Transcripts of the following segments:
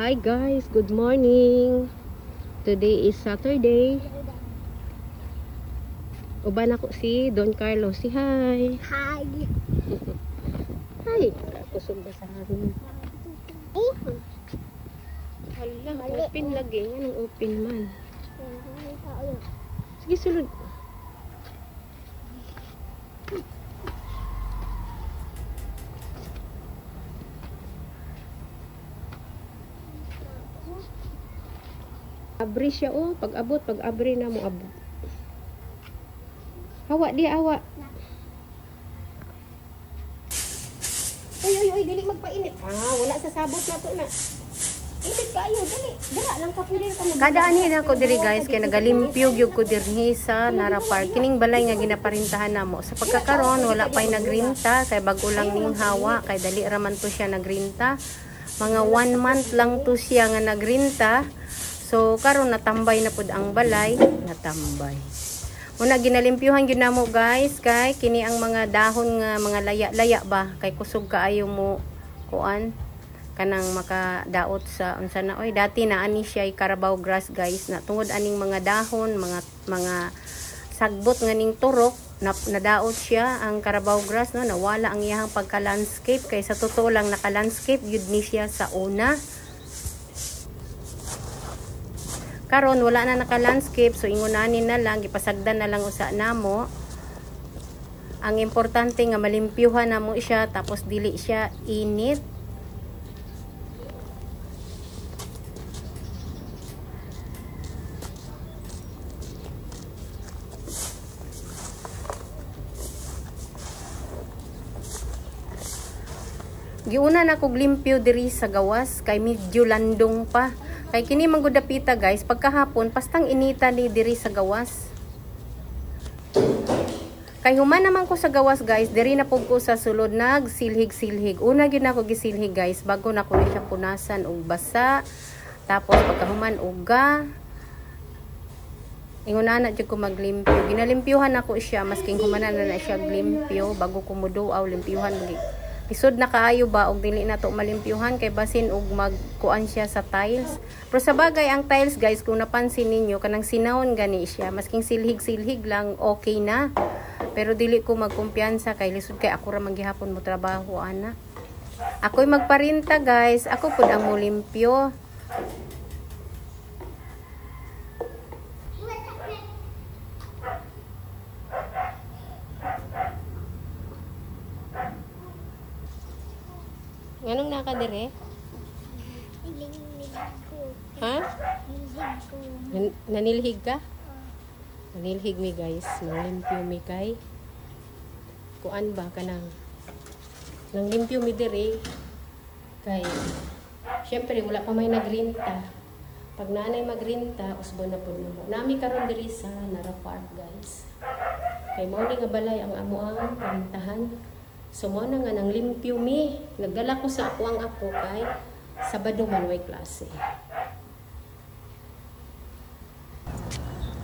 Hi guys, good morning. Today is Saturday. Uban ako si Don Carlos. Si hi. Hi. Hi. Kusog ba sa amin? Hala, open lagi. Anong open man? Sige, sulod. Abri siya oh, pag abri na mo abot. Hawa di awa. Oy, dili magpainit. Wala sa sabot na to na. Init kayo, dali. Dara lang ka pwede ka mag. Kada ani na ko diri guys kay nagalimpyo gyud ko dirhi sa Nara Park. Kining balay nga ginaparintahan namo. Sa pagkakaron wala pay nagrinta kay bago lang ning hawa kay dali ra man to siya nagrinta. Mga 1 month lang to siya nga nagrinta. So karon natambay na pud ang balay, natambay. Una ginalimpyuhan gyud namo guys kay kini ang mga dahon nga mga laya-laya ba kay kusog kaayo mo kuan kanang makadaot sa unsa na oy dati na ani siya Carabao grass guys na tungod aning mga dahon mga sagbot nga ning turok nadaot siya ang Carabao grass no nawala ang iyang pagka-landscape kay sa totoo lang naka-landscape gyud ni siya sa una. Karon wala na naka-landscape so ingunanin na lang gipasagdan na lang usa namo. Ang importante nga malimpyuhan namo siya tapos dili siya init. Giuna na kog limpyo diri sa gawas kay medyo landong pa. Kay kini man gud dapita guys, pagkahapon pastang inita ni diri sa gawas. Kay human naman ko sa gawas guys, diri na pug ko sa sulod nagsilhig-silhig. Una gyud nako gisilhig guys bago nako ni siya punasan og basa. Tapos pagkahuman uga. Inguna na jud ko maglimpyo. Ginalimpyuhan nako siya masking human na siya glimpyo bago ko muduaw limpyuhan isod na kaayo ba og dili na to malimpyuhan kay basin og magkuan siya sa tiles. Pero sa bagay ang tiles guys kung napansin ninyo kanang sinawon gani siya masking silhig lang okay na. Pero dili ko magkumpiyansa kay lisod kay ako ra maghihapon mo trabaho ana. Ako'y magparinta guys, ako pud ang molimpyo. Anong nakadire? Ha? Nanilhig ka? Nanilhig mi guys. Nanglimpyo mi kay. Kuan ba ka nang nanglimpyo mi dire. Kay syempre wala pa may nagrinta. Pag nanay magrinta, usbo na po mo. Nami karon diri sa Nara Park guys. Kay mo ni nga balay ang amuang parintahan. So mo na nga nang limpyo mi. Nagdala ko sa ako ang apo kay Sabado man way klase.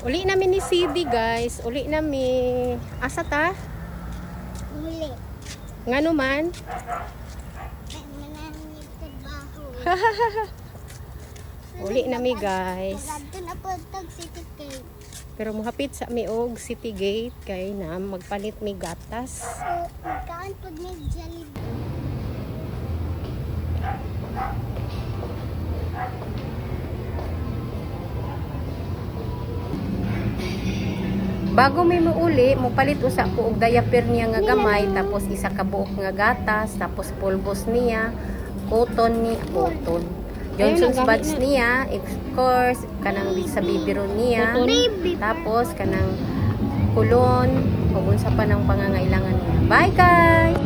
Uli namin ni CD guys. Uli namin. Asa ta? Uli. Ngano man? Uli nami guys. Pero mohapit sa mi og City Gate kay na magpalit mi gatas. Kaan pud mi Jollibee. Bago may muuli, mupalit usa ko og diaper niya nga gamay tapos isa ka buok nga gatas tapos pulbos niya, cotton. Johnson's buds niya, of course, kanang sa biberon niya, tapos kanang kulon, ug unsa pa nang pangangailangan niya. Bye guys!